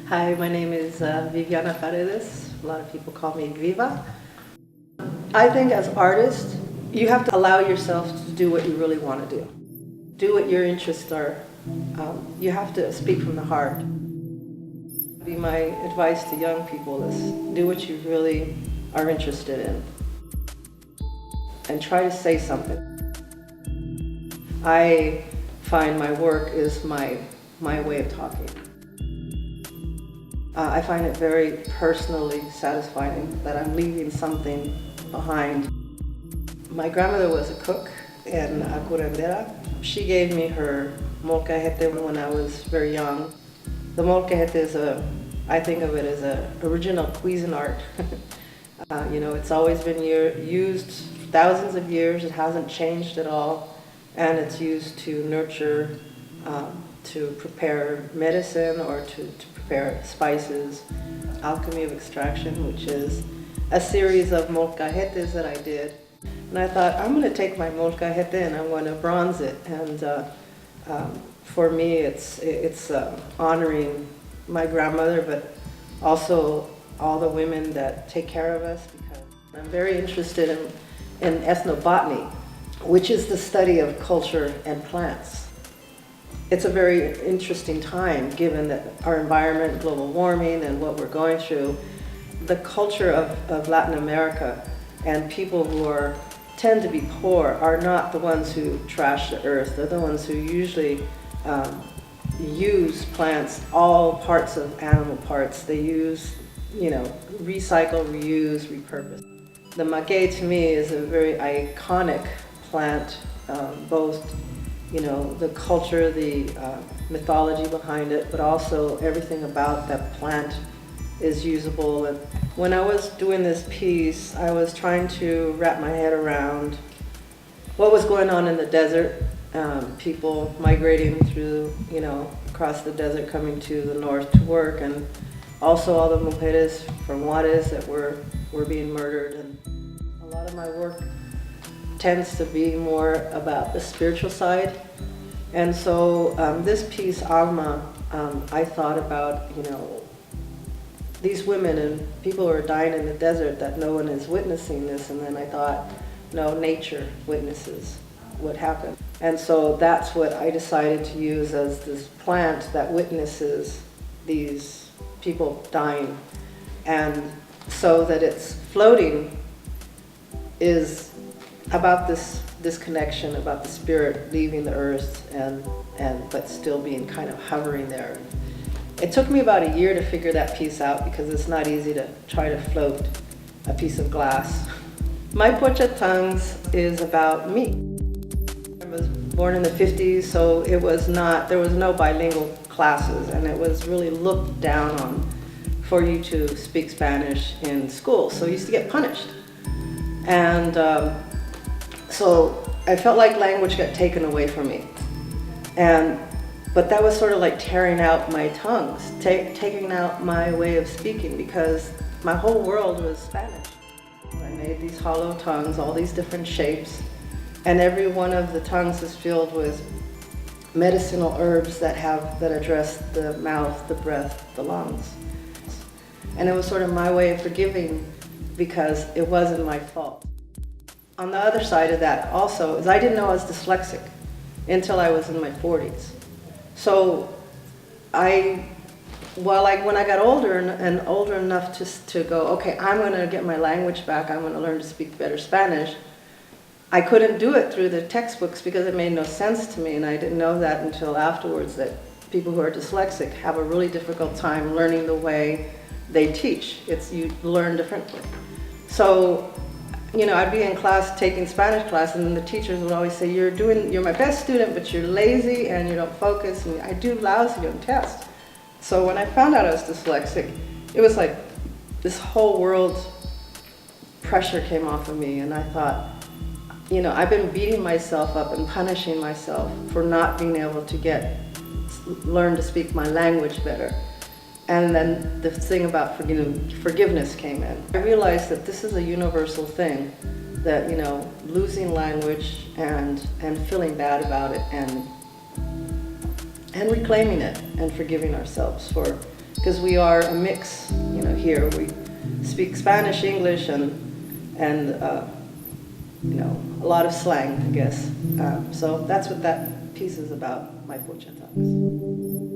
Hi, my name is Viva Paredes. A lot of people call me Viva. I think as artists, you have to allow yourself to do what you really want to do. Do what your interests are. You have to speak from the heart. My advice to young people is do what you really are interested in and try to say something. I find my work is my way of talking. I find it very personally satisfying that I'm leaving something behind. My grandmother was a cook and a curandera. She gave me her molcajete when I was very young. The molcajete is I think of it as an original Cuisinart. It's always been used thousands of years. It hasn't changed at all. And it's used to nurture, to prepare medicine or to prepare spices, alchemy of extraction, which is a series of molcajetes that I did. And I thought, I'm going to take my molcajete and I'm going to bronze it. And for me, it's honoring my grandmother, but also all the women that take care of us, because I'm very interested in ethnobotany, which is the study of culture and plants. It's a very interesting time, given that our environment, global warming, and what we're going through. The culture of Latin America and people who tend to be poor are not the ones who trash the earth. They're the ones who usually use plants, all parts of animal parts. They use, recycle, reuse, repurpose. The maguey to me is a very iconic plant, both the culture, the mythology behind it, but also everything about that plant is usable. And when I was doing this piece, I was trying to wrap my head around what was going on in the desert, people migrating through, across the desert, coming to the north to work, and also all the mujeres from Juarez that were being murdered. And a lot of my work tends to be more about the spiritual side. And so this piece, Alma, I thought about, these women and people who are dying in the desert that no one is witnessing this. And then I thought, no, nature witnesses what happened. And so that's what I decided to use as this plant that witnesses these people dying. And so that it's floating is about this connection, about the spirit leaving the earth but still being kind of hovering there. It took me about a year to figure that piece out, because it's not easy to try to float a piece of glass. My Pocha Tongues is about me. I was born in the 50s, so there was no bilingual classes, and it was really looked down on for you to speak Spanish in school, so you used to get punished. And so I felt like language got taken away from me. But that was sort of like tearing out my tongues, taking out my way of speaking, because my whole world was Spanish. I made these hollow tongues, all these different shapes, and every one of the tongues is filled with medicinal herbs that address the mouth, the breath, the lungs. And it was sort of my way of forgiving, because it wasn't my fault. On the other side of that also is I didn't know I was dyslexic until I was in my 40s. So when I got older and older enough to go, okay, I'm going to get my language back, I'm going to learn to speak better Spanish, I couldn't do it through the textbooks because it made no sense to me, and I didn't know that until afterwards, that people who are dyslexic have a really difficult time learning the way they teach. You learn differently. So, I'd be in class taking Spanish class, and the teachers would always say, you're my best student, but you're lazy and you don't focus, and I do lousy on tests. So when I found out I was dyslexic, it was like this whole world pressure came off of me, and I thought, I've been beating myself up and punishing myself for not being able to learn to speak my language better. And then the thing about forgiveness came in. I realized that this is a universal thing, that, losing language and feeling bad about it and reclaiming it and forgiving ourselves for because we are a mix, you know, here. We speak Spanish, English, and you know, a lot of slang, I guess. So that's what that piece is about, my Pocha Talks.